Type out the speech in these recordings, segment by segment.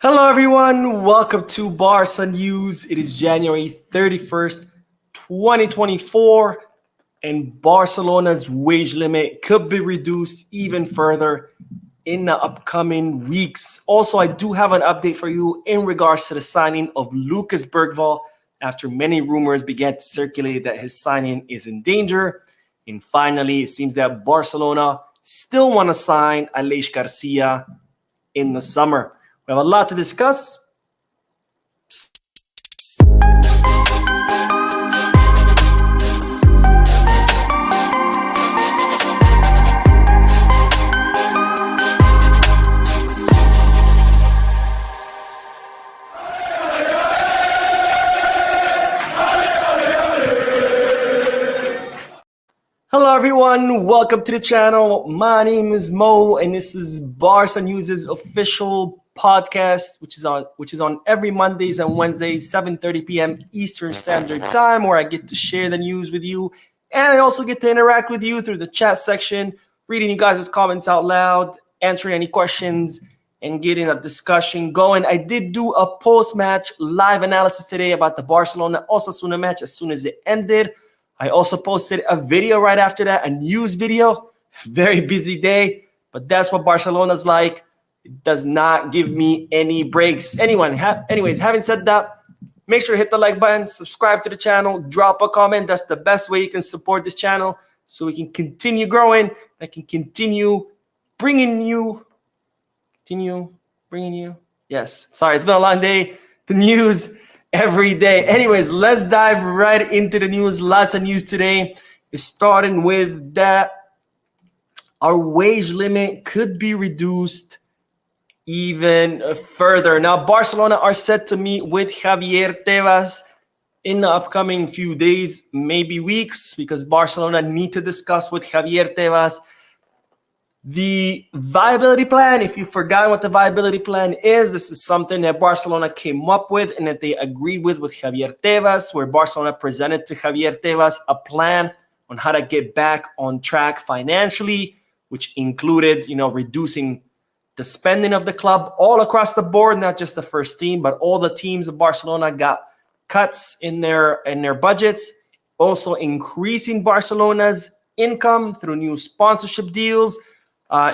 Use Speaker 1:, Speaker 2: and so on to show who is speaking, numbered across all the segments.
Speaker 1: Hello, everyone. Welcome to Barca News. It is January 31st, 2024, and Barcelona's wage limit could be reduced even further in the upcoming weeks. Also, I do have an update for you in regards to the signing of Lucas Bergvall after many rumors began to circulate that his signing is in danger. And finally, it seems that Barcelona still want to sign Aleix Garcia in the summer. We have a lot to discuss. Hello, everyone. Welcome to the channel. My name is Mo, and this is Barca News' official podcast, which is on every Mondays and Wednesdays, 7:30 p.m. Eastern Standard Time, where I get to share the news with you, and I also get to interact with you through the chat section, reading you guys' comments out loud, answering any questions, and getting a discussion going. I did do a post-match live analysis today about the Barcelona-Osasuna match as soon as it ended. I also posted a video right after that, a news video. Very busy day, but that's what Barcelona's like. It does not give me any breaks. Anyways, having said that, make sure to hit the like button, subscribe to the channel, drop a comment. That's the best way you can support this channel so we can continue growing. I can continue bringing you. Yes, sorry, it's been a long day. The news every day. Anyways, let's dive right into the news. Lots of news today. It's starting with that our wage limit could be reduced even further. Now, Barcelona are set to meet with Javier Tebas in the upcoming few days, maybe weeks, because Barcelona need to discuss with Javier Tebas the viability plan. If you forgot what the viability plan is, this is something that Barcelona came up with and that they agreed with Javier Tebas, where Barcelona presented to Javier Tebas a plan on how to get back on track financially, which included, reducing the spending of the club all across the board, not just the first team, but all the teams of Barcelona got cuts in their budgets. Also increasing Barcelona's income through new sponsorship deals,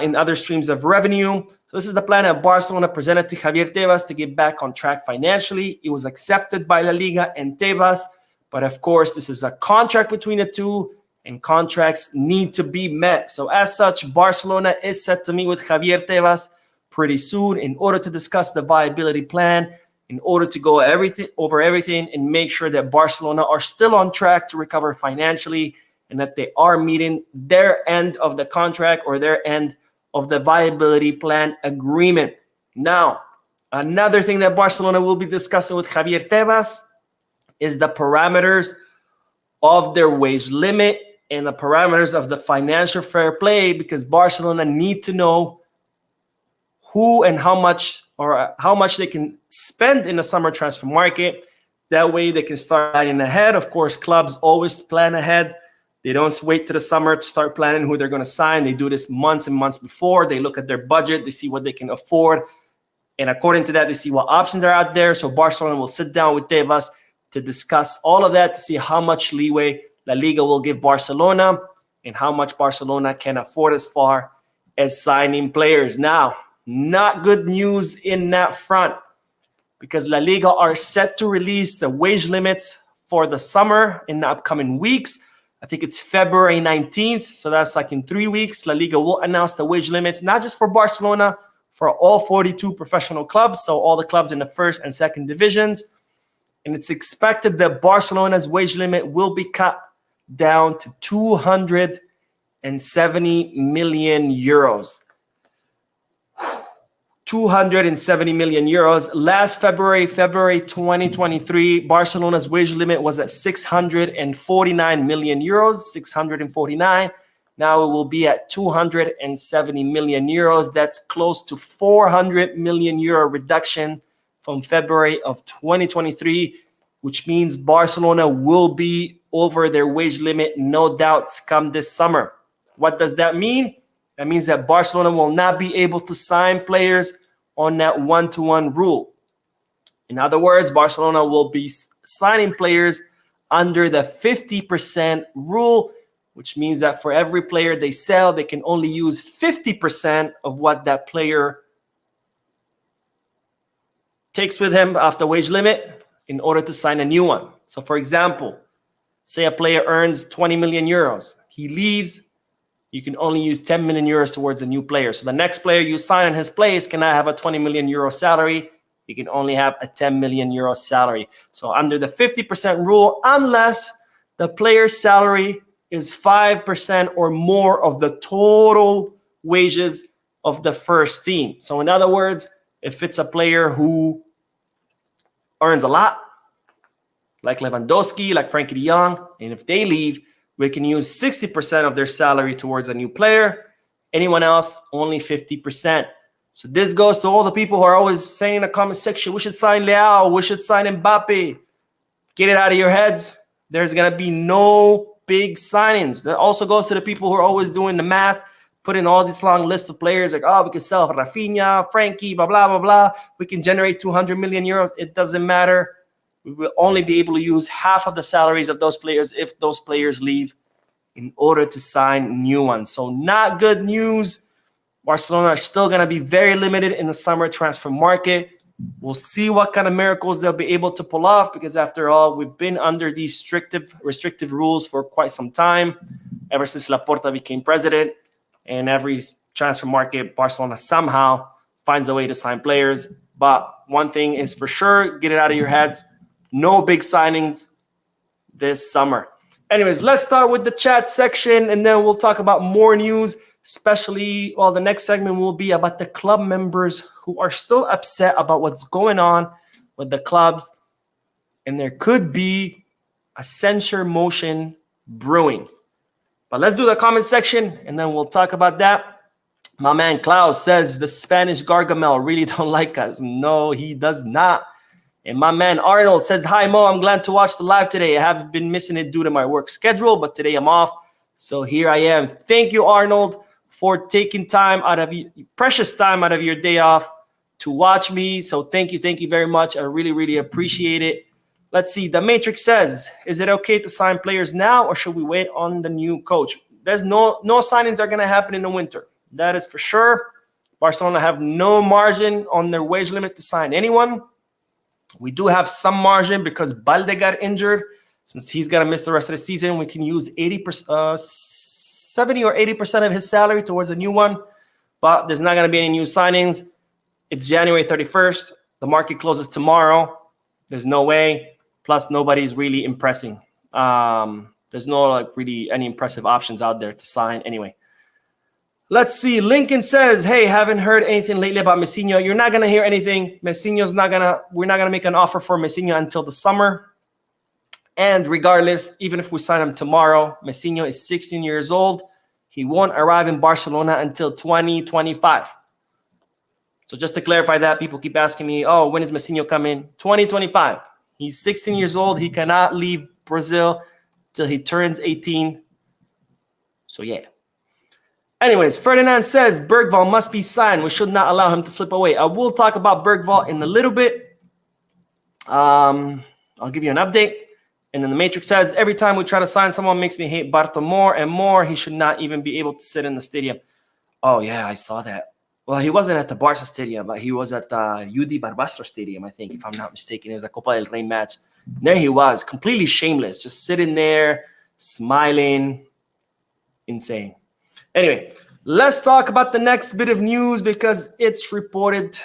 Speaker 1: in other streams of revenue. So this is the plan that Barcelona presented to Javier Tebas to get back on track financially. It was accepted by La Liga and Tebas, but of course, this is a contract between the two, and contracts need to be met. So as such, Barcelona is set to meet with Javier Tebas pretty soon in order to discuss the viability plan, in order to go over everything and make sure that Barcelona are still on track to recover financially, and that they are meeting their end of the contract or their end of the viability plan agreement. Now, another thing that Barcelona will be discussing with Javier Tebas is the parameters of their wage limit and the parameters of the financial fair play, because Barcelona need to know who and how much they can spend in the summer transfer market. That way they can start planning ahead. Of course, clubs always plan ahead. They don't wait to the summer to start planning who they're going to sign. They do this months and months before. They look at their budget. They see what they can afford. And according to that, they see what options are out there. So Barcelona will sit down with Tebas to discuss all of that, to see how much leeway La Liga will give Barcelona and how much Barcelona can afford as far as signing players. Now, not good news in that front, because La Liga are set to release the wage limits for the summer in the upcoming weeks. I think it's February 19th, so that's like in 3 weeks. La Liga will announce the wage limits, not just for Barcelona, for all 42 professional clubs, so all the clubs in the first and second divisions. And it's expected that Barcelona's wage limit will be cut down to 270 million euros. 270 million euros. Last February 2023, Barcelona's wage limit was at 649 million euros, 649. Now it will be at 270 million euros. That's close to 400 million euro reduction from February of 2023, which means Barcelona will be over their wage limit, no doubts, come this summer. What does that mean? That means that Barcelona will not be able to sign players on that 1-to-1 rule. In other words, Barcelona will be signing players under the 50% rule, which means that for every player they sell, they can only use 50% of what that player takes with him off the wage limit in order to sign a new one. So for example, say a player earns 20 million euros. He leaves, you can only use 10 million euros towards a new player. So the next player you sign in his place cannot have a 20 million euro salary. You can only have a 10 million euro salary. So under the 50% rule, unless the player's salary is 5% or more of the total wages of the first team. So in other words, if it's a player who earns a lot, like Lewandowski, like Frankie de Jong, and if they leave, we can use 60% of their salary towards a new player. Anyone else, only 50%. So this goes to all the people who are always saying in the comment section, we should sign Leao, we should sign Mbappe. Get it out of your heads. There's going to be no big signings. That also goes to the people who are always doing the math, putting all this long list of players like, oh, we can sell Rafinha, Frankie, blah, blah, blah, blah. We can generate 200 million euros. It doesn't matter. We will only be able to use half of the salaries of those players if those players leave in order to sign new ones. So not good news. Barcelona are still going to be very limited in the summer transfer market. We'll see what kind of miracles they'll be able to pull off because, after all, we've been under these restrictive rules for quite some time, ever since Laporta became president. And every transfer market, Barcelona somehow finds a way to sign players. But one thing is for sure, get it out of your heads. No big signings this summer. Anyways, let's start with the chat section, and then we'll talk about more news. Especially, well, the next segment will be about the club members who are still upset about what's going on with the clubs. And there could be a censure motion brewing. But let's do the comment section, and then we'll talk about that. My man Klaus says the Spanish Gargamel really don't like us. No, he does not. And my man Arnold says, hi, Mo, I'm glad to watch the live today. I have been missing it due to my work schedule, but today I'm off. So here I am. Thank you, Arnold, for taking time out of precious time out of your day off to watch me. So thank you very much. I really, really appreciate it. Let's see. The Matrix says, is it okay to sign players now or should we wait on the new coach? There's no signings are going to happen in the winter. That is for sure. Barcelona have no margin on their wage limit to sign anyone. We do have some margin because Balde got injured. Since he's going to miss the rest of the season, we can use 70 or 80% of his salary towards a new one, but there's not going to be any new signings. It's January 31st. The market closes tomorrow. There's no way. Plus, nobody's really impressing. There's no really any impressive options out there to sign anyway. Let's see. Lincoln says, hey, haven't heard anything lately about Messinho. You're not going to hear anything. We're not going to make an offer for Messinho until the summer. And regardless, even if we sign him tomorrow, Messinho is 16 years old. He won't arrive in Barcelona until 2025. So just to clarify that, people keep asking me, oh, when is Messinho coming? 2025. He's 16 years old. He cannot leave Brazil till he turns 18. So, yeah. Anyways, Ferdinand says Bergvall must be signed. We should not allow him to slip away. I will talk about Bergvall in a little bit. I'll give you an update. And then the Matrix says, every time we try to sign someone makes me hate Barto more and more. He should not even be able to sit in the stadium. Oh, yeah, I saw that. Well, he wasn't at the Barca Stadium, but he was at the UD Barbastro Stadium, I think, if I'm not mistaken. It was a Copa del Rey match. And there he was, completely shameless, just sitting there, smiling. Insane. Anyway, let's talk about the next bit of news because it's reported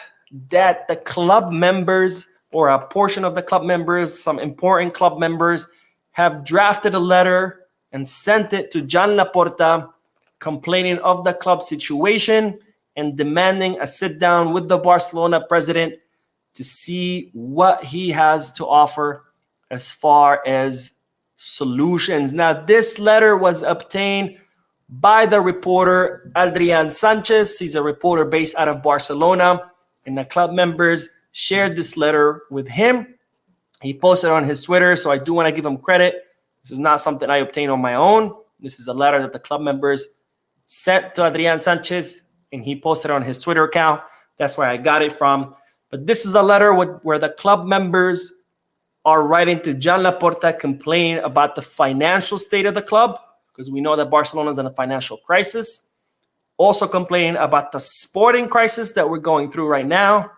Speaker 1: that the club members or a portion of the club members, some important club members, have drafted a letter and sent it to Joan Laporta complaining of the club situation and demanding a sit-down with the Barcelona president to see what he has to offer as far as solutions. Now, this letter was obtained by the reporter Adrian Sanchez. He's a reporter based out of Barcelona, and the club members shared this letter with him. He posted on his Twitter, so I do want to give him credit. This is not something I obtained on my own. This is a letter that the club members sent to Adrian Sanchez, and he posted on his Twitter account. That's where I got it from. But this is a letter where the club members are writing to Joan Laporta complaining about the financial state of the club, because we know that Barcelona is in a financial crisis. Also complaining about the sporting crisis that we're going through right now,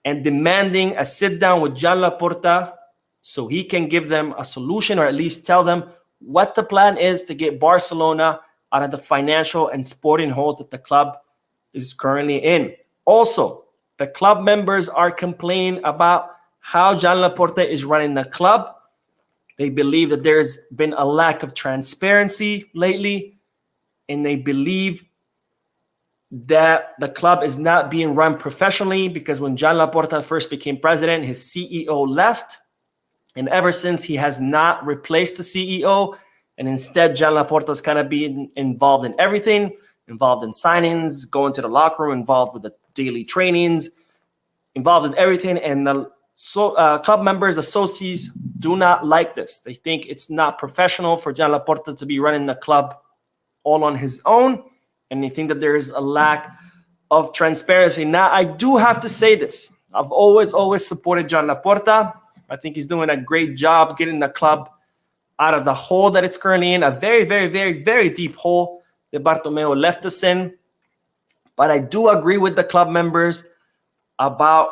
Speaker 1: and demanding a sit down with Joan Laporta so he can give them a solution, or at least tell them what the plan is to get Barcelona out of the financial and sporting holes that the club is currently in. Also, the club members are complaining about how Joan Laporta is running the club. They believe that there's been a lack of transparency lately, and they believe that the club is not being run professionally, because when Joan Laporta first became president, his CEO left, and ever since he has not replaced the CEO, and instead Joan Laporta's kind of being involved in everything, involved in signings, going to the locker room, involved with the daily trainings, involved in everything. And the club members, the Socis, do not like this. They think it's not professional for Joan Laporta to be running the club all on his own, and they think that there is a lack of transparency. Now, I do have to say this. I've always supported Joan Laporta. I think he's doing a great job getting the club out of the hole that it's currently in, a very, very, very, very deep hole that Bartomeu left us in. But I do agree with the club members about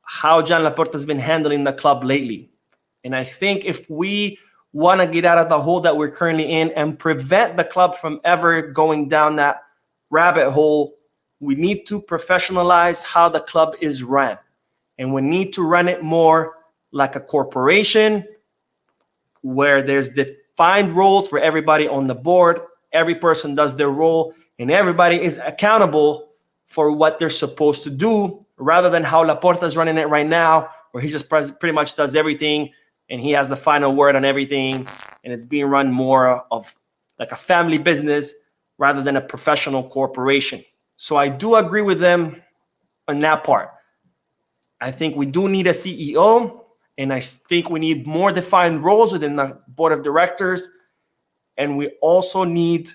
Speaker 1: how Joan Laporta has been handling the club lately. And I think if we want to get out of the hole that we're currently in and prevent the club from ever going down that rabbit hole, we need to professionalize how the club is run. And we need to run it more like a corporation, where there's defined roles for everybody on the board. Every person does their role, and everybody is accountable for what they're supposed to do, rather than how Laporta is running it right now, where he just pretty much does everything and he has the final word on everything, and it's being run more of like a family business rather than a professional corporation. So I do agree with them on that part. I think we do need a CEO, and I think we need more defined roles within the board of directors, and we also need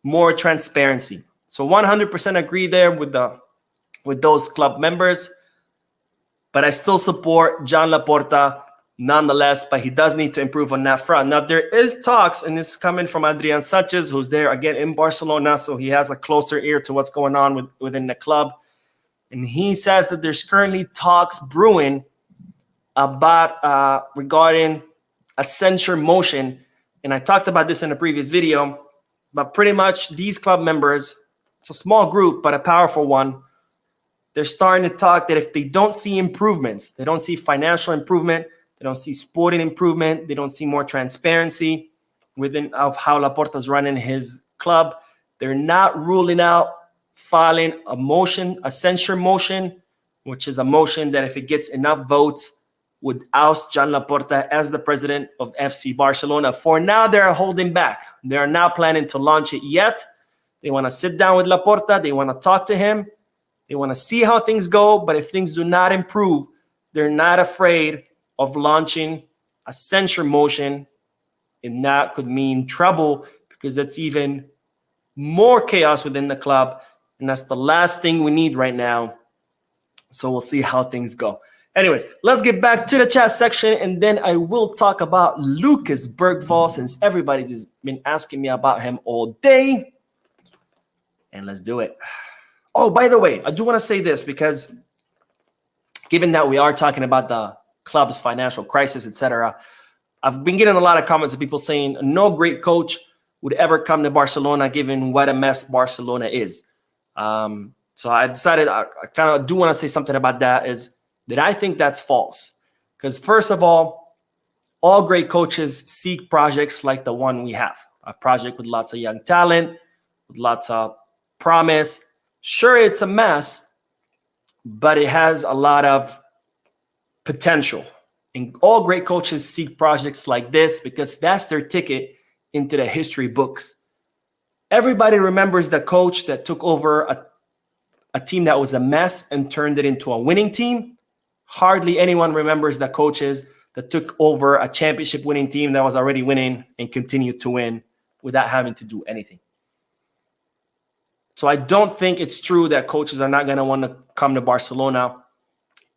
Speaker 1: more transparency. So 100% agree there with those club members, but I still support Joan Laporta nonetheless, but he does need to improve on that front. Now, there is talks, and it's coming from Adrian Sanchez, who's there again in Barcelona, so he has a closer ear to what's going on within the club. And he says that there's currently talks brewing about regarding a censure motion. And I talked about this in a previous video, but pretty much these club members, it's a small group, but a powerful one, they're starting to talk that if they don't see improvements, they don't see financial improvement, they don't see sporting improvement, they don't see more transparency within of how Laporta's running his club, they're not ruling out filing a motion, a censure motion, which is a motion that if it gets enough votes would oust Joan Laporta as the president of FC Barcelona. For now, they're holding back. They're not planning to launch it yet. They want to sit down with Laporta. They want to talk to him. They want to see how things go. But if things do not improve, they're not afraid of launching a censure motion. And that could mean trouble, because that's even more chaos within the club. And that's the last thing we need right now. So we'll see how things go. Anyways, let's get back to the chat section, and then I will talk about Lucas Bergvall, since everybody's been asking me about him all day. And let's do it. Oh, by the way, I do want to say this, because given that we are talking about the club's financial crisis, etc., I've been getting a lot of comments of people saying no great coach would ever come to Barcelona, given what a mess Barcelona is. So I decided I kind of do want to say something about that, is that I think that's false. Because first of all great coaches seek projects like the one we have, a project with lots of young talent, with lots of promise. Sure, it's a mess, but it has a lot of potential. And all great coaches seek projects like this because that's their ticket into the history books. Everybody remembers the coach that took over a team that was a mess and turned it into a winning team. Hardly anyone remembers the coaches that took over a championship winning team that was already winning and continued to win without having to do anything. So I don't think it's true that coaches are not going to want to come to Barcelona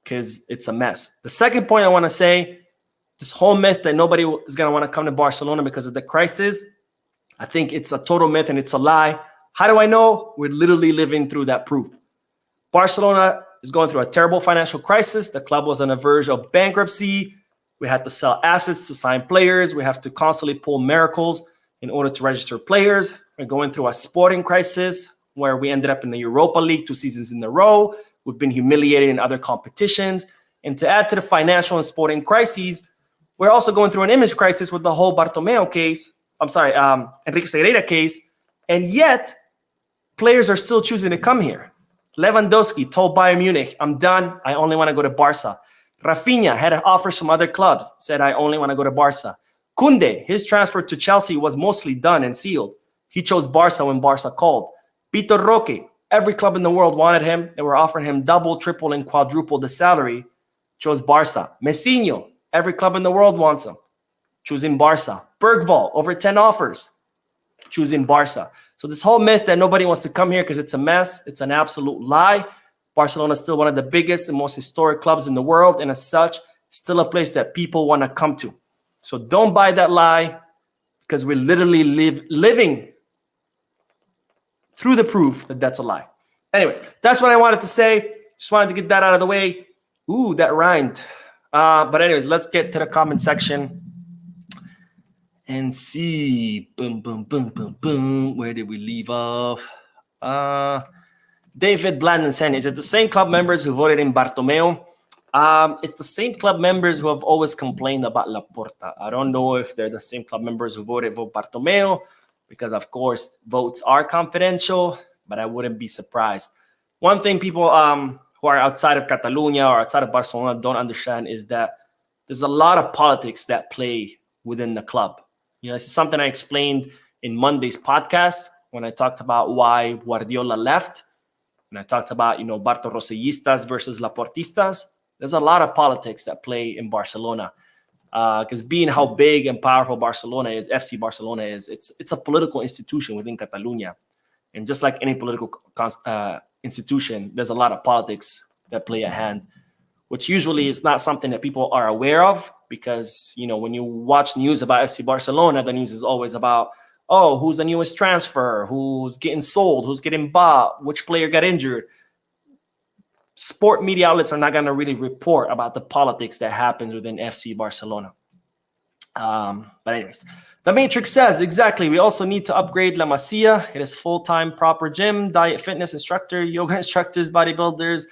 Speaker 1: because it's a mess. The second point I want to say, this whole myth that nobody is going to want to come to Barcelona because of the crisis, I think it's a total myth and it's a lie. How do I know? We're literally living through that proof. Barcelona is going through a terrible financial crisis. The club was on the verge of bankruptcy. We had to sell assets to sign players. We have to constantly pull miracles in order to register players. We're going through a sporting crisis where we ended up in the Europa League 2 seasons in a row. We've been humiliated in other competitions. And to add to the financial and sporting crises, we're also going through an image crisis with the whole Bartomeu case. Enrique Segreira case. And yet, players are still choosing to come here. Lewandowski told Bayern Munich, I'm done. I only want to go to Barca. Rafinha had offers from other clubs, said, I only want to go to Barca. Koundé, his transfer to Chelsea was mostly done and sealed. He chose Barca when Barca called. Vitor Roque, every club in the world wanted him. They were offering him double, triple, and quadruple the salary. Chose Barca. Messinho, every club in the world wants him. Choosing Barca. Bergvall, over 10 offers. Choosing Barca. So this whole myth that nobody wants to come here because it's a mess, it's an absolute lie. Barcelona is still one of the biggest and most historic clubs in the world, and as such, still a place that people want to come to. So don't buy that lie, because we're literally living through the proof that that's a lie. Anyways, that's what I wanted to say. Just wanted to get that out of the way. Ooh, that rhymed. But anyways, let's get to the comment section and see. Boom, boom, boom, boom, boom. Where did we leave off? David Blandon saying, is it the same club members who voted in Bartomeu? It's the same club members who have always complained about Laporta. I don't know if they're the same club members who voted for Bartomeu, because of course votes are confidential, but I wouldn't be surprised. One thing people who are outside of Catalonia or outside of Barcelona don't understand is that there's a lot of politics that play within the club. You know, this is something I explained in Monday's podcast when I talked about why Guardiola left. And I talked about, Barto Rosellistas versus Laportistas. There's a lot of politics that play in Barcelona. Because being how big and powerful Barcelona is, FC Barcelona is, it's a political institution within Catalonia. And just like any political institution, there's a lot of politics that play a hand, which usually is not something that people are aware of, because, when you watch news about FC Barcelona, the news is always about, oh, who's the newest transfer? Who's getting sold? Who's getting bought? Which player got injured? Sport media outlets are not going to really report about the politics that happens within FC Barcelona. But anyways, the Matrix says, exactly, we also need to upgrade La Masia. It is full-time proper gym, diet, fitness instructor, yoga instructors, bodybuilders.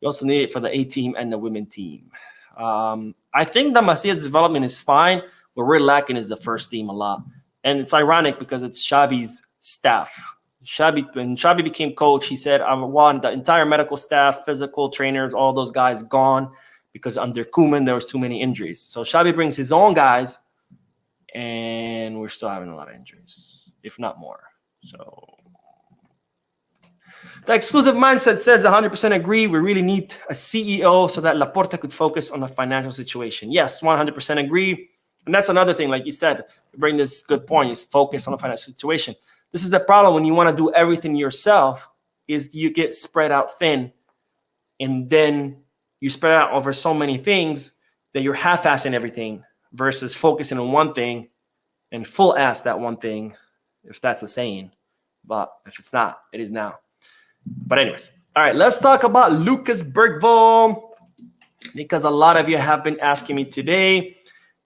Speaker 1: You also need it for the A team and the women team. I think La Masia's development is fine. What we're lacking is the first team a lot. And it's ironic because it's Xabi's staff. When Xabi became coach, he said, I want the entire medical staff, physical trainers, all those guys gone, because under Koeman, there was too many injuries. So Xabi brings his own guys, and we're still having a lot of injuries, if not more. So the exclusive mindset says 100% agree. We really need a CEO so that Laporta could focus on the financial situation. Yes, 100% agree. And that's another thing, like you said, you bring this good point, is focus on the financial situation. This is the problem when you want to do everything yourself, is you get spread out thin, and then you spread out over so many things that you're half-assing everything versus focusing on one thing and full-ass that one thing, if that's a saying. But if it's not, it is now. But anyways, all right, let's talk about Lucas Bergvall, because a lot of you have been asking me today.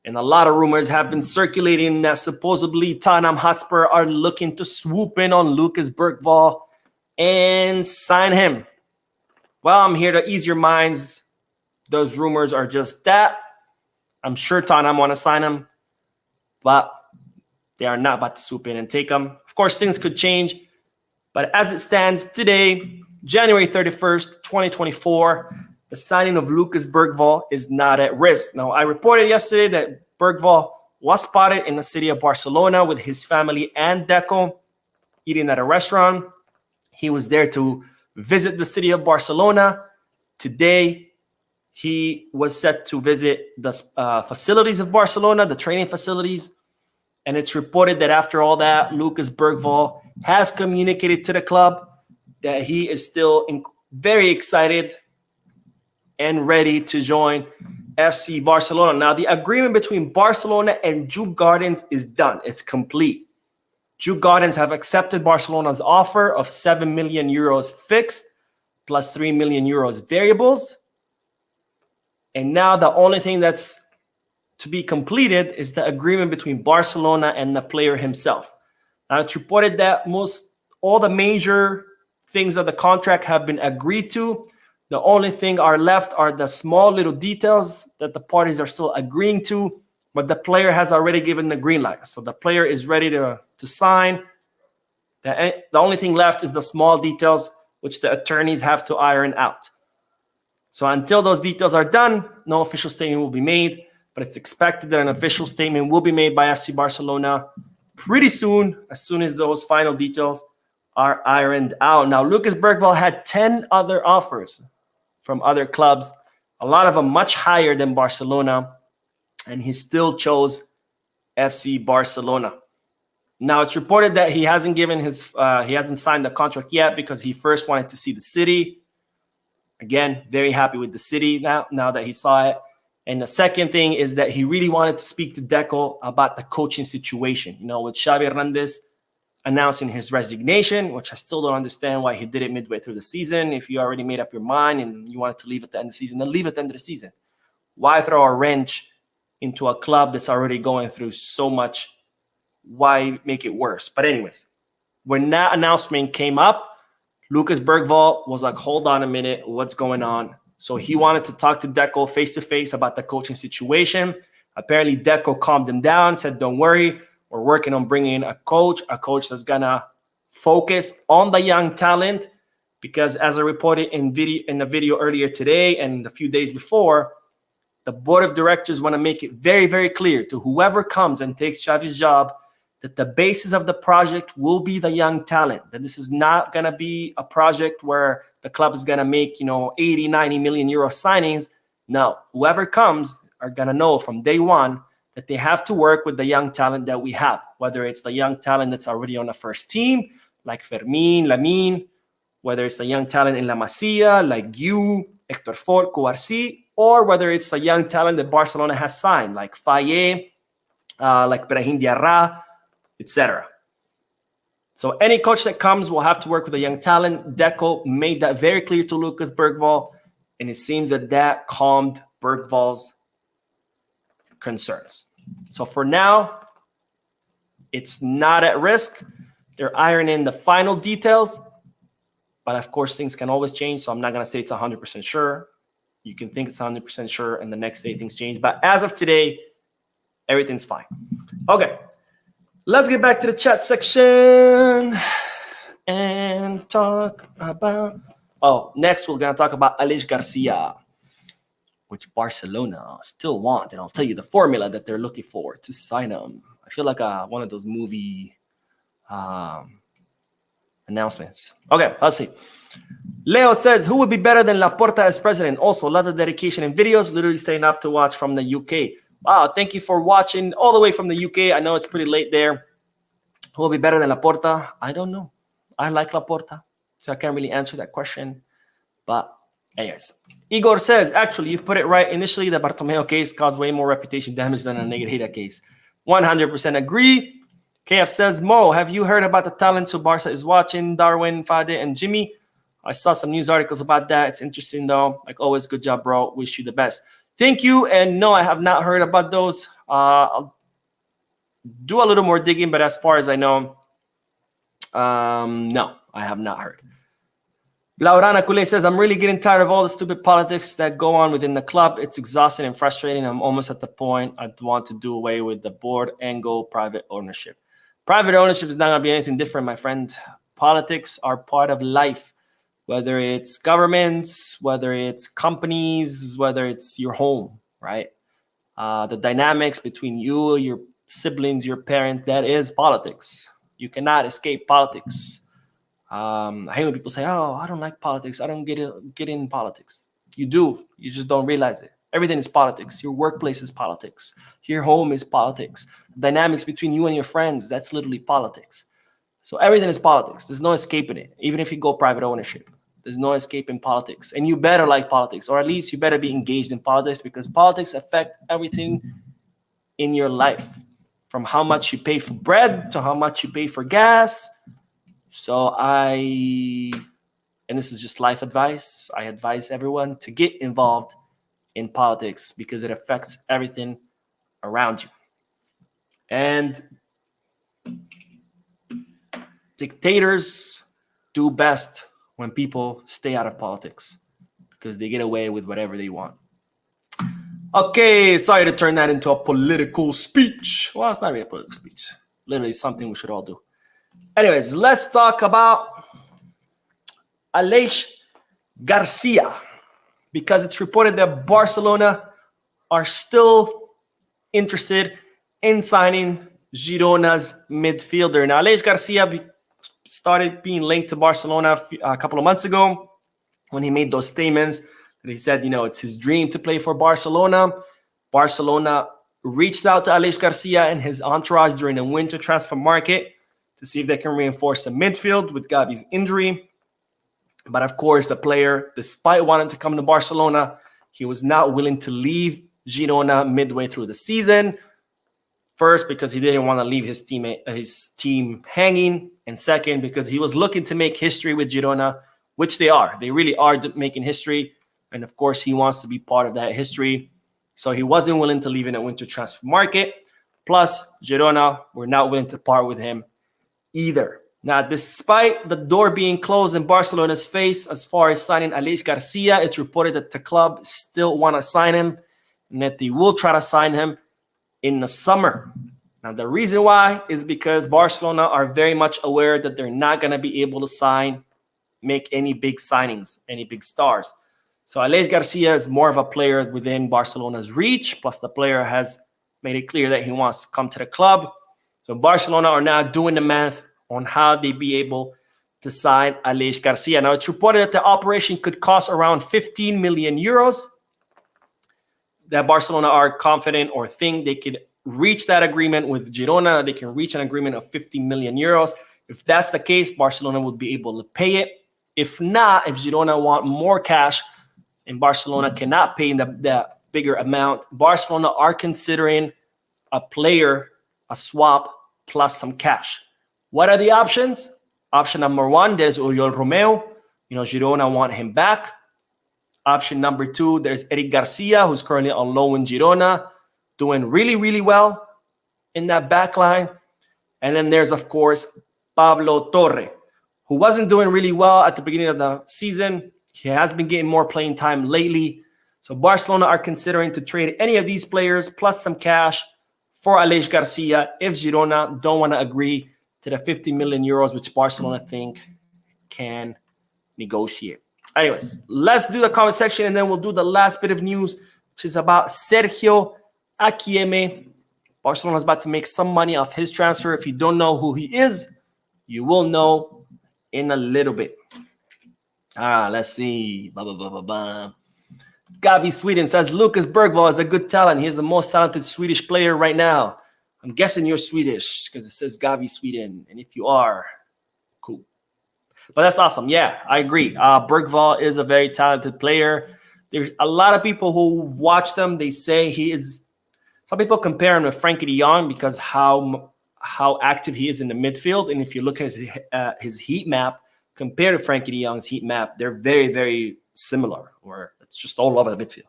Speaker 1: And a lot of rumors have been circulating that supposedly Tottenham Hotspur are looking to swoop in on Lucas Bergvall and sign him. Well, I'm here to ease your minds. Those rumors are just that. I'm sure Tottenham want to sign him, but they are not about to swoop in and take him. Of course, things could change. But as it stands today, January 31st, 2024, the signing of Lucas Bergvall is not at risk. Now, I reported yesterday that Bergvall was spotted in the city of Barcelona with his family and Deco eating at a restaurant. He was there to visit the city of Barcelona. Today, he was set to visit the facilities of Barcelona, the training facilities. And it's reported that after all that, Lucas Bergvall has communicated to the club that he is still very excited and ready to join FC Barcelona. Now, the agreement between Barcelona and Juve Gardens is done. It's complete. Juve Gardens have accepted Barcelona's offer of 7 million euros fixed plus 3 million euros variables. And now the only thing that's to be completed is the agreement between Barcelona and the player himself. Now, it's reported that all the major things of the contract have been agreed to. The only thing are left are the small little details that the parties are still agreeing to, but the player has already given the green light. So the player is ready to sign. The only thing left is the small details, which the attorneys have to iron out. So until those details are done, no official statement will be made, but it's expected that an official statement will be made by FC Barcelona pretty soon as those final details are ironed out. Now, Lucas Bergvall had 10 other offers from other clubs, a lot of them much higher than Barcelona, and he still chose FC Barcelona. Now, it's reported that he hasn't signed the contract yet because he first wanted to see the city. Again, very happy with the city now that he saw it. And the second thing is that he really wanted to speak to Deco about the coaching situation. With Xavi Hernandez announcing his resignation, which I still don't understand why he did it midway through the season. If you already made up your mind and you wanted to leave at the end of the season, then leave at the end of the season. Why throw a wrench into a club that's already going through so much? Why make it worse? But anyways, when that announcement came up, Lucas Bergvall was like, hold on a minute, what's going on? So he wanted to talk to Deco face-to-face about the coaching situation. Apparently, Deco calmed him down, said, don't worry, we're working on bringing in a coach that's going to focus on the young talent, because as I reported in the video earlier today and a few days before, the board of directors want to make it very, very clear to whoever comes and takes Xavi's job that the basis of the project will be the young talent, that this is not going to be a project where the club is going to make, 80, 90 million euro signings. No, whoever comes are going to know from day one that they have to work with the young talent that we have, whether it's the young talent that's already on the first team, like Fermin, Lamine, whether it's the young talent in La Masia, like Guiu, Hector Fort, Kouarsi, or whether it's the young talent that Barcelona has signed, like Faye, like Brahim Diarra, etc. So any coach that comes will have to work with a young talent. Deco made that very clear to Lucas Bergvall, and it seems that calmed Bergvall's concerns. So for now, it's not at risk. They're ironing the final details, but of course, things can always change, so I'm not going to say it's 100% sure. You can think it's 100% sure, and the next day things change. But as of today, everything's fine. Okay. Let's get back to the chat section and talk about... next we're going to talk about Aleix Garcia, which Barcelona still want. And I'll tell you the formula that they're looking for to sign him. I feel like one of those movie announcements. Okay, let's see. Leo says, who would be better than Laporta as president? Also, a lot of dedication and videos, literally staying up to watch from the UK. Wow, thank you for watching all the way from the UK. I know it's pretty late there. Who will be better than Laporta? I don't know. I like Laporta, so I can't really answer that question. But anyways, Igor says, actually, you put it right. Initially, the Bartomeu case caused way more reputation damage than a Negreira case. 100% agree. KF says, Mo, have you heard about the talents who Barca is watching? Darwin, Fade, and Jimmy? I saw some news articles about that. It's interesting, though. Like always, good job, bro. Wish you the best. Thank you. And no, I have not heard about those. I'll do a little more digging, but as far as I know, no, I have not heard. Laurana Kule says, I'm really getting tired of all the stupid politics that go on within the club. It's exhausting and frustrating. I'm almost at the point I'd want to do away with the board and go private ownership. Private ownership is not going to be anything different, my friend. Politics are part of life. Whether it's governments, whether it's companies, whether it's your home, right? The dynamics between you, your siblings, your parents, that is politics. You cannot escape politics. I hate when people say, oh, I don't like politics. I don't get in politics. You do. You just don't realize it. Everything is politics. Your workplace is politics. Your home is politics. The dynamics between you and your friends, that's literally politics. So everything is politics. There's no escaping it. Even if you go private ownership, there's no escaping politics. And you better like politics, or at least you better be engaged in politics, because politics affect everything in your life, from how much you pay for bread to how much you pay for gas. So and this is just life advice, I advise everyone to get involved in politics because it affects everything around you. And dictators do best when people stay out of politics because they get away with whatever they want. Okay, sorry to turn that into a political speech. Well, it's not really a political speech. Literally something we should all do. Anyways, let's talk about Aleix Garcia, because it's reported that Barcelona are still interested in signing Girona's midfielder. Now, Aleix Garcia started being linked to Barcelona a couple of months ago when he made those statements that he said, it's his dream to play for Barcelona. Barcelona reached out to Aleix Garcia and his entourage during the winter transfer market to see if they can reinforce the midfield with Gavi's injury. But of course, the player, despite wanting to come to Barcelona, he was not willing to leave Girona midway through the season. First, because he didn't want to leave his team hanging. And second, because he was looking to make history with Girona, which they are. They really are making history. And of course, he wants to be part of that history. So he wasn't willing to leave in the winter transfer market. Plus, Girona were not willing to part with him either. Now, despite the door being closed in Barcelona's face as far as signing Aleix Garcia, it's reported that the club still want to sign him and that they will try to sign him in the summer. Now, the reason why is because Barcelona are very much aware that they're not going to be able to make any big signings, any big stars. So Aleix Garcia is more of a player within Barcelona's reach, plus the player has made it clear that he wants to come to the club. So Barcelona are now doing the math on how they be able to sign Aleix Garcia. Now, it's reported that the operation could cost around 15 million euros. That Barcelona are confident or think they could reach that agreement with Girona. They can reach an agreement of 15 million euros. If that's the case, Barcelona would be able to pay it. If not, if Girona want more cash and Barcelona cannot pay the bigger amount, Barcelona are considering a swap plus some cash. What are the options? Option number one, there's Oriol Romeu. Girona want him back. Option number two, there's Eric Garcia, who's currently on loan in Girona, doing really, really well in that back line. And then there's, of course, Pablo Torre, who wasn't doing really well at the beginning of the season. He has been getting more playing time lately. So Barcelona are considering to trade any of these players plus some cash for Aleix Garcia if Girona don't want to agree to the 50 million euros, which Barcelona think can negotiate. Anyways, let's do the comment section and then we'll do the last bit of news, which is about Sergio Akieme. Barcelona is about to make some money off his transfer. If you don't know who he is, you will know in a little bit. Let's see. Gavi Sweden says Lucas Bergvall is a good talent. He is the most talented Swedish player right now. I'm guessing you're Swedish because it says Gavi Sweden. And if you are, cool. But that's awesome. Yeah, I agree. Bergvall is a very talented player. There's a lot of people who watch them. They say he is. Some people compare him with Frankie de Jong because how active he is in the midfield. And if you look at his heat map compared to Frankie de Jong's heat map, they're very, very similar, or it's just all over the midfield.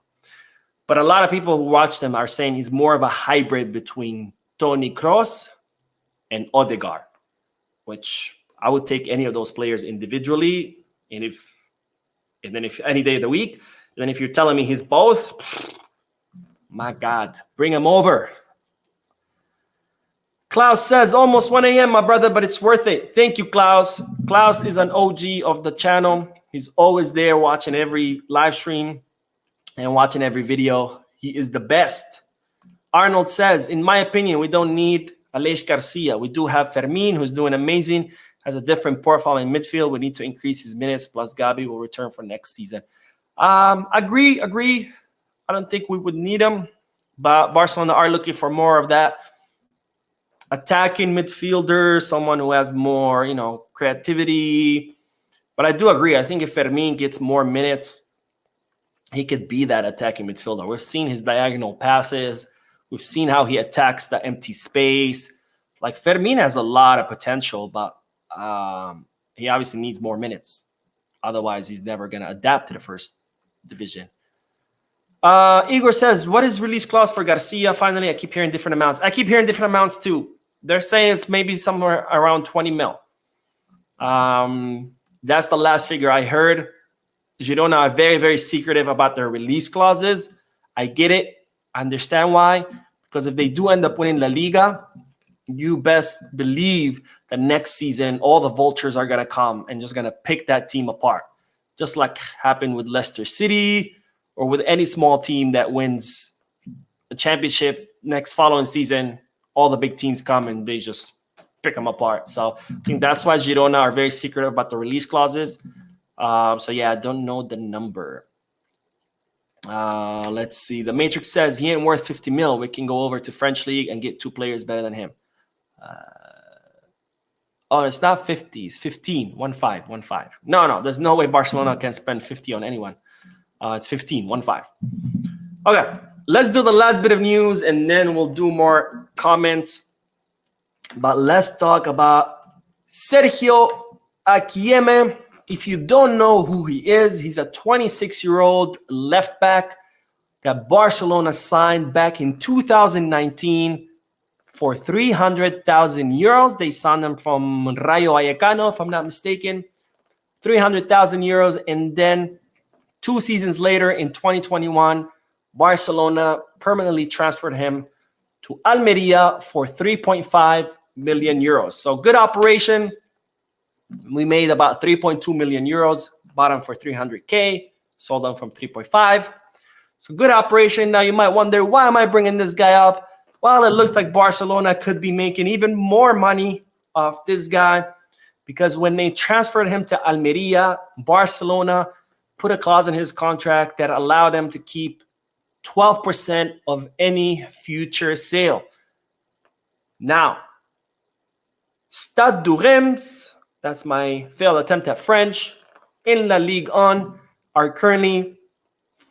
Speaker 1: But a lot of people who watch them are saying he's more of a hybrid between Toni Kroos and Odegaard, which I would take any of those players individually. And then if any day of the week, then if you're telling me he's both, my God, bring him over. Klaus says, almost 1 a.m., my brother, but it's worth it. Thank you, Klaus. Klaus is an OG of the channel. He's always there watching every live stream and watching every video. He is the best. Arnold says, in my opinion, we don't need Aleix Garcia. We do have Fermin, who's doing amazing, has a different profile in midfield. We need to increase his minutes, plus Gavi will return for next season. Agree. I don't think we would need him, but Barcelona are looking for more of that attacking midfielder, someone who has more, creativity. But I do agree. I think if Fermin gets more minutes, he could be that attacking midfielder. We've seen his diagonal passes. We've seen how he attacks the empty space. Like, Fermin has a lot of potential, but he obviously needs more minutes. Otherwise, he's never going to adapt to the first division. Igor says, what is release clause for Garcia? Finally, I keep hearing different amounts. I keep hearing different amounts too. They're saying it's maybe somewhere around 20 mil. That's the last figure I heard. Girona are very, very secretive about their release clauses. I get it. I understand why. Because if they do end up winning La Liga, you best believe that next season all the vultures are going to come and just going to pick that team apart. Just like happened with Leicester City or with any small team that wins the championship next following season, all the big teams come and they just pick them apart. So I think that's why Girona are very secretive about the release clauses. So yeah, I don't know the number. Let's see. The Matrix says he ain't worth 50 mil. We can go over to French League and get 2 players better than him. It's not 50. It's 15. 1-5. No. There's no way Barcelona can spend 50 on anyone. It's 15. 1-5. Okay. Let's do the last bit of news and then we'll do more comments. But let's talk about Sergio Akieme. If you don't know who he is, he's a 26-year-old left back that Barcelona signed back in 2019 for 300,000 euros. They signed him from Rayo Vallecano, if I'm not mistaken. 300,000 euros. And then 2 seasons later, in 2021, Barcelona permanently transferred him to Almeria for 3.5 million euros. So good operation. We made about 3.2 million euros, bought him for 300K, sold him from 3.5. So good operation. Now you might wonder, why am I bringing this guy up? Well, it looks like Barcelona could be making even more money off this guy because when they transferred him to Almeria, Barcelona put a clause in his contract that allowed them to keep 12% of any future sale. Now, Stade de Reims, that's my failed attempt at French, in La Ligue 1, are currently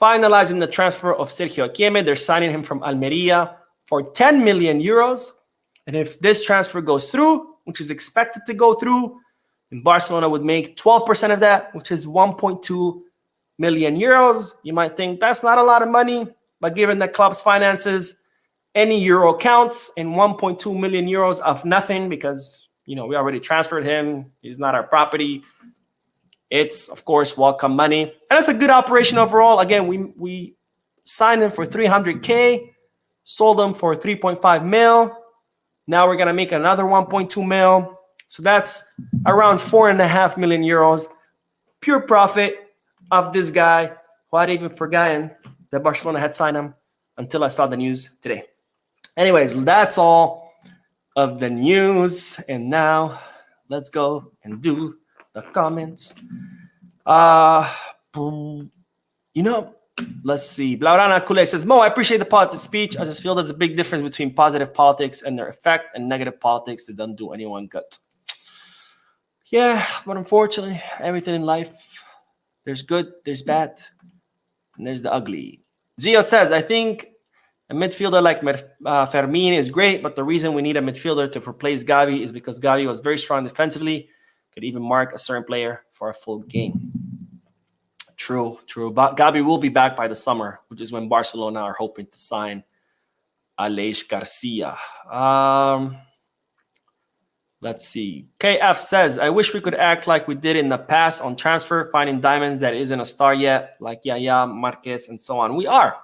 Speaker 1: finalizing the transfer of Sergio Akieme. They're signing him from Almeria for 10 million euros. And if this transfer goes through, which is expected to go through, then Barcelona would make 12% of that, which is 1.2 million euros. You might think that's not a lot of money, but given the club's finances, any euro counts, and 1.2 million euros of nothing because, we already transferred him. He's not our property. It's, of course, welcome money. And it's a good operation overall. Again, we signed him for 300K, sold him for 3.5 mil. Now we're going to make another 1.2 mil. So that's around 4.5 million euros. Pure profit of this guy who I'd even forgotten that Barcelona had signed him until I saw the news today. Anyways, that's all of the news. And now let's go and do the comments. Let's see. Blaurana Kule says, Mo, I appreciate the positive speech. I just feel there's a big difference between positive politics and their effect and negative politics that don't do anyone good. Yeah, but unfortunately, everything in life, there's good, there's bad, and there's the ugly. Gio says, I think a midfielder like Fermin is great, but the reason we need a midfielder to replace Gavi is because Gavi was very strong defensively, could even mark a certain player for a full game. True. But Gavi will be back by the summer, which is when Barcelona are hoping to sign Aleix Garcia. Let's see. KF says, I wish we could act like we did in the past on transfer, finding diamonds that isn't a star yet, like Yaya, Marquez, and so on. We are.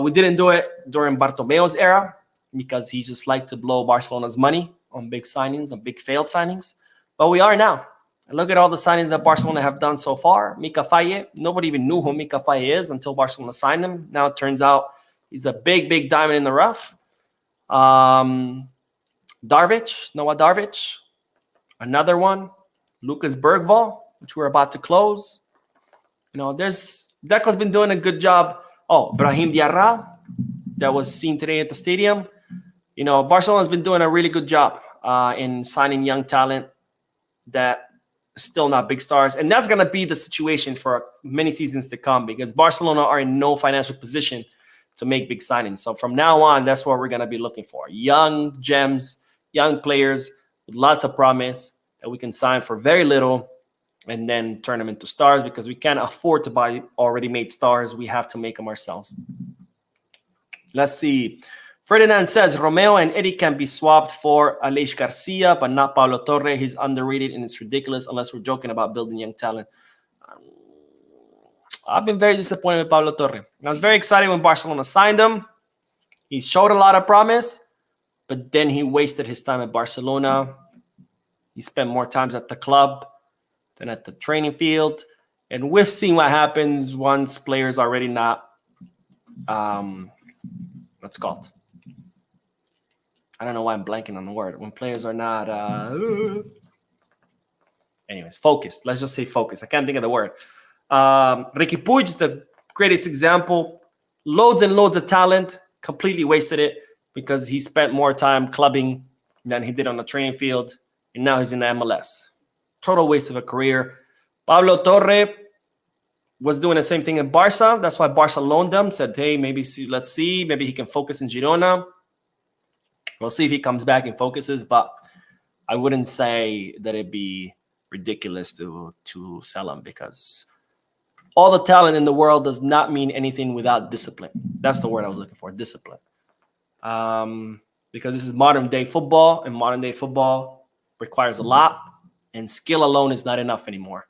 Speaker 1: We didn't do it during Bartomeu's era because he just liked to blow Barcelona's money on big signings, on big failed signings. But we are now. And look at all the signings that Barcelona have done so far. Mika Faye, nobody even knew who Mika Faye is until Barcelona signed him. Now it turns out he's a big, big diamond in the rough. Noah Darvic, another one. Lucas Bergvall, which we're about to close. Deco's been doing a good job. Oh, Brahim Diarra, that was seen today at the stadium. Barcelona's been doing a really good job in signing young talent that still not big stars. And that's going to be the situation for many seasons to come because Barcelona are in no financial position to make big signings. So from now on, that's what we're going to be looking for. Young gems, young players with lots of promise that we can sign for very little and then turn them into stars because we can't afford to buy already made stars. We have to make them ourselves. Let's see. Ferdinand says Romeo and Eddie can be swapped for Aleix Garcia, but not Pablo Torre. He's underrated and it's ridiculous unless we're joking about building young talent. I've been very disappointed with Pablo Torre. I was very excited when Barcelona signed him. He showed a lot of promise, but then he wasted his time at Barcelona. He spent more times at the club than at the training field. And we've seen what happens once players are already not, what's it called? I don't know why I'm blanking on the word. When players are not, anyways, focused. Let's just say focused. I can't think of the word. Ricky Puig is the greatest example. Loads and loads of talent, completely wasted it because he spent more time clubbing than he did on the training field. And now he's in the MLS. Total waste of a career. Pablo Torre was doing the same thing in Barca. That's why Barca loaned him. Said, hey, let's see. Maybe he can focus in Girona. We'll see if he comes back and focuses. But I wouldn't say that it'd be ridiculous to sell him because all the talent in the world does not mean anything without discipline. That's the word I was looking for, discipline. Because this is modern day football, and modern day football requires a lot, and skill alone is not enough anymore.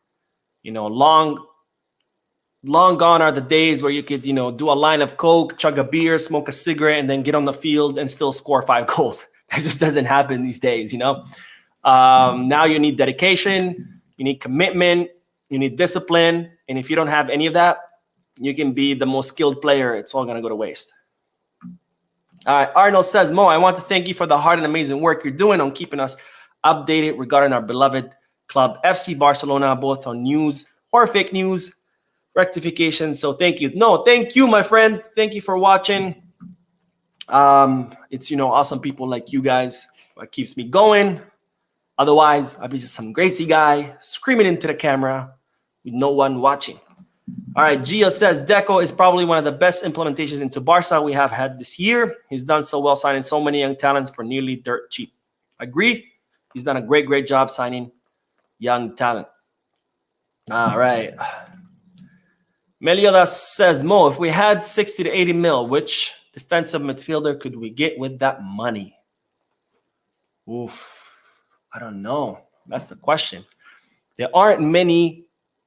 Speaker 1: Long gone are the days where you could, do a line of coke, chug a beer, smoke a cigarette, and then get on the field and still score 5 goals. That just doesn't happen these days, Now you need dedication, you need commitment, you need discipline. And if you don't have any of that, you can be the most skilled player. It's all going to go to waste. All right. Arnold says, Mo, I want to thank you for the hard and amazing work you're doing on keeping us updated regarding our beloved club, FC Barcelona, both on news or fake news rectification. So thank you. No, thank you, my friend. Thank you for watching. It's, awesome people like you guys that keeps me going. Otherwise, I'd be just some Gracie guy screaming into the camera with no one watching. All right, Gio says Deco is probably one of the best implementations into Barca we have had this year. He's done so well signing so many young talents for nearly dirt cheap. Agree. He's done a great job signing young talent. All right. Meliodas says, Mo, if we had 60 to 80 mil, which defensive midfielder could we get with that money? Oof. I don't know. That's the question. There aren't many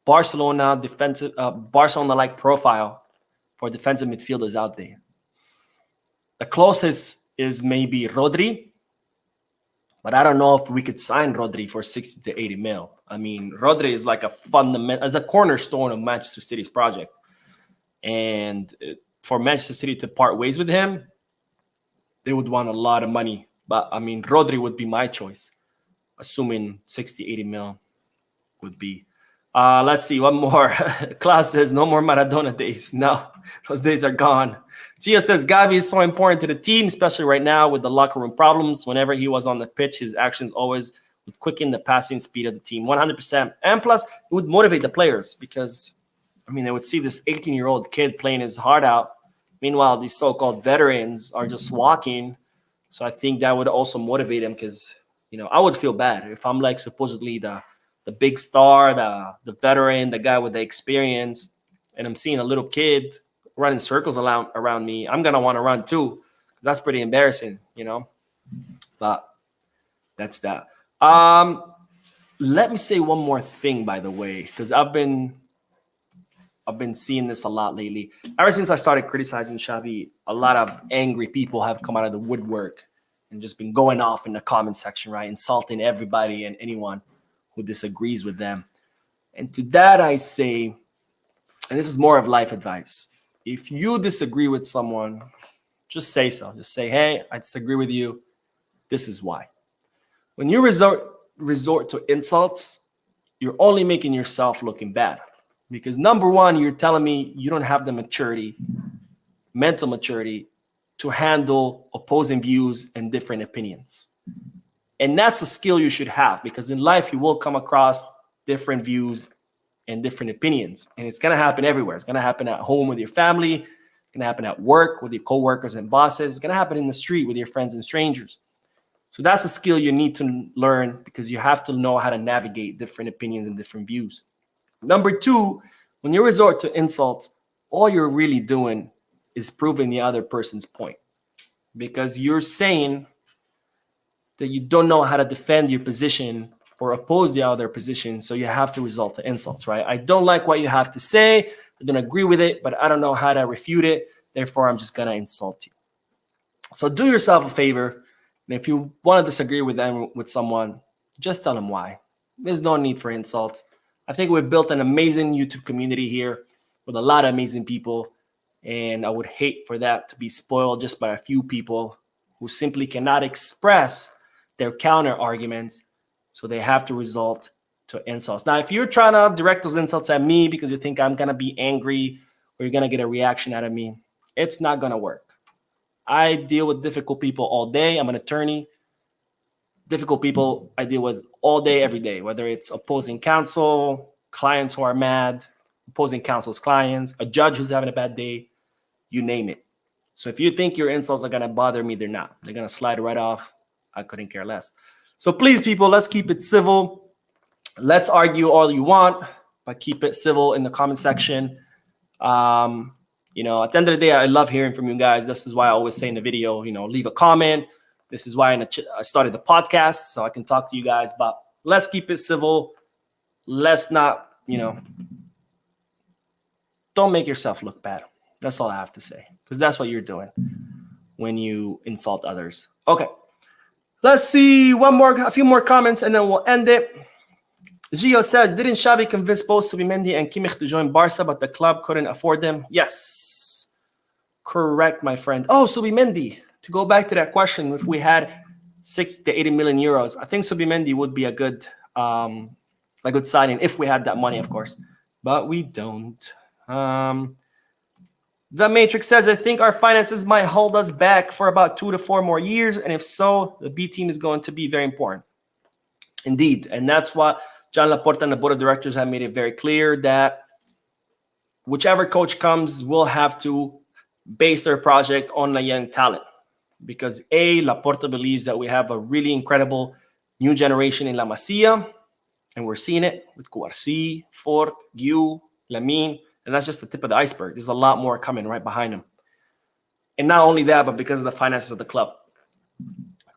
Speaker 1: Barcelona-like profile for defensive midfielders out there. The closest is maybe Rodri, but I don't know if we could sign Rodri for 60 to 80 mil. I mean, Rodri is like a cornerstone of Manchester City's project. And for Manchester City to part ways with him, they would want a lot of money. But, I mean, Rodri would be my choice, assuming 60, 80 mil would be. Let's see, one more. Klaus says, no more Maradona days. No, those days are gone. Gia says, Gavi is so important to the team, especially right now with the locker room problems. Whenever he was on the pitch, his actions always would quicken the passing speed of the team, 100%. And plus, it would motivate the players because, I mean, they would see this 18-year-old kid playing his heart out. Meanwhile, these so-called veterans are just walking. So I think that would also motivate him because, I would feel bad if I'm like supposedly the big star, the veteran, the guy with the experience, and I'm seeing a little kid running circles around me. I'm going to want to run too. That's pretty embarrassing, But that's that. Let me say one more thing, by the way, because I've been seeing this a lot lately. Ever since I started criticizing Xavi, a lot of angry people have come out of the woodwork and just been going off in the comment section, right? Insulting everybody and anyone who disagrees with them. And to that I say, and this is more of life advice, if you disagree with someone, just say so. Just say, hey, I disagree with you. This is why. When you resort to insults, you're only making yourself looking bad. Because number one, you're telling me you don't have the maturity, mental maturity, to handle opposing views and different opinions. And that's a skill you should have, because in life you will come across different views and different opinions. And it's going to happen everywhere. It's going to happen at home with your family. It's going to happen at work with your coworkers and bosses. It's going to happen in the street with your friends and strangers. So that's a skill you need to learn, because you have to know how to navigate different opinions and different views. Number two, when you resort to insults, all you're really doing is proving the other person's point, because you're saying that you don't know how to defend your position or oppose the other position, so you have to resort to insults, right? I don't like what you have to say, I don't agree with it, but I don't know how to refute it, therefore I'm just gonna insult you. So do yourself a favor, and if you want to disagree with someone, just tell them why. There's no need for insults. I think we've built an amazing YouTube community here with a lot of amazing people, and I would hate for that to be spoiled just by a few people who simply cannot express their counter arguments, so they have to resort to insults. Now, if you're trying to direct those insults at me because you think I'm going to be angry or you're going to get a reaction out of me, it's not going to work. I deal with difficult people all day. I'm an attorney. Difficult people I deal with all day, every day, whether it's opposing counsel, clients who are mad, opposing counsel's clients, a judge who's having a bad day, you name it. So if you think your insults are going to bother me, they're not. They're going to slide right off. I couldn't care less. So please, people, let's keep it civil. Let's argue all you want, but keep it civil in the comment section. You know, at the end of the day, I love hearing from you guys. This is why I always say in the video, you know, leave a comment. This is why I started the podcast, so I can talk to you guys. But let's keep it civil. Let's not, you know, don't make yourself look bad. That's all I have to say, because that's what you're doing when you insult others. Okay. Let's see a few more comments, and then we'll end it. Gio says, didn't Xavi convince both Subimendi and Kimmich to join Barca, but the club couldn't afford them? Yes. Correct, my friend. Oh, Subimendi. To go back to that question, if we had 60 to 80 million euros, I think Subimendi would be a good signing if we had that money, of course. But we don't. The Matrix says, I think our finances might hold us back for about 2 to 4 more years. And if so, the B team is going to be very important. Indeed. And that's what John Laporta and the board of directors have made it very clear, that whichever coach comes will have to base their project on a young talent. Because Laporta believes that we have a really incredible new generation in La Masia. And we're seeing it with Cuarcy, Fort, Guiu, Lamine. And that's just the tip of the iceberg. There's a lot more coming right behind him. And not only that, but because of the finances of the club.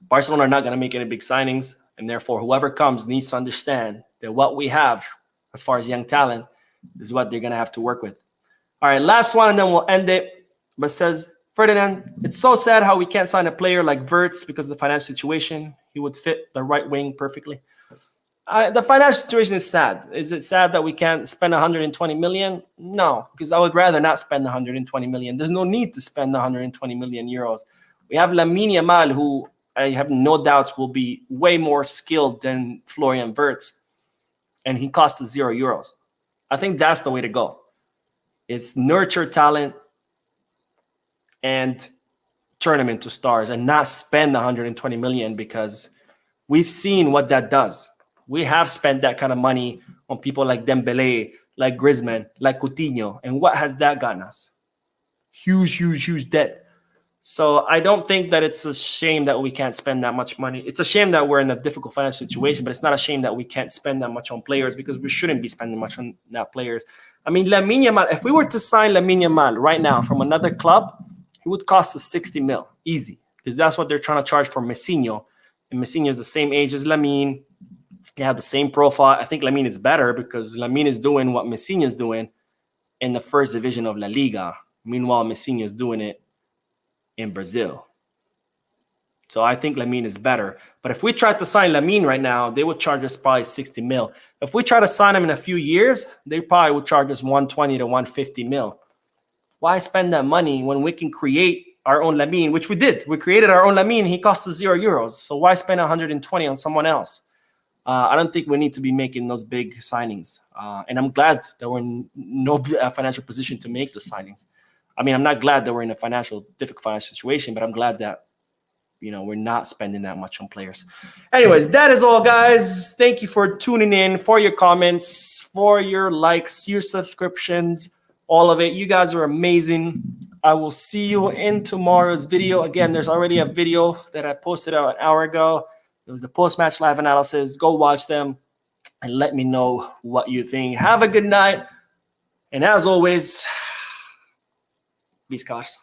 Speaker 1: Barcelona are not going to make any big signings. And therefore, whoever comes needs to understand that what we have as far as young talent is what they're going to have to work with. All right, last one, and then we'll end it. But says, Ferdinand, it's so sad how we can't sign a player like Wirtz because of the financial situation. He would fit the right wing perfectly. The financial situation is sad. Is it sad that we can't spend 120 million? No, because I would rather not spend 120 million. There's no need to spend 120 million euros. We have Lamine Yamal, who I have no doubts will be way more skilled than Florian Wirtz, and he costs us €0. I think that's the way to go. It's nurture talent and turn them into stars, and not spend 120 million, because we've seen what that does. We have spent that kind of money on people like Dembele, like Griezmann, like Coutinho. And what has that gotten us? Huge debt. So I don't think that it's a shame that we can't spend that much money. It's a shame that we're in a difficult financial situation, but it's not a shame that we can't spend that much on players, because we shouldn't be spending much on that players. I mean, Lamine Yamal, if we were to sign Lamine Yamal right now from another club, he would cost us 60 mil, easy, because that's what they're trying to charge for Messinho. And Messinho is the same age as Lamine. They have the same profile. I think Lamine is better because Lamine is doing what Messinho is doing in the first division of La Liga. Meanwhile, Messinho is doing it in Brazil. So I think Lamine is better. But if we tried to sign Lamine right now, they would charge us probably 60 mil. If we try to sign him in a few years, they probably would charge us 120 to 150 mil. Why spend that money when we can create our own Lamine, which we did. We created our own Lamine. He cost us €0. So why spend 120 on someone else? I don't think we need to be making those big signings. And I'm glad that we're in no financial position to make those signings. I mean, I'm not glad that we're in a difficult financial situation, but I'm glad that, you know, we're not spending that much on players. Anyways, that is all, guys. Thank you for tuning in, for your comments, for your likes, your subscriptions, all of it. You guys are amazing. I will see you in tomorrow's video. Again, there's already a video that I posted out an hour ago. It was the post-match live analysis. Go watch them and let me know what you think. Have a good night. And as always, peace, guys.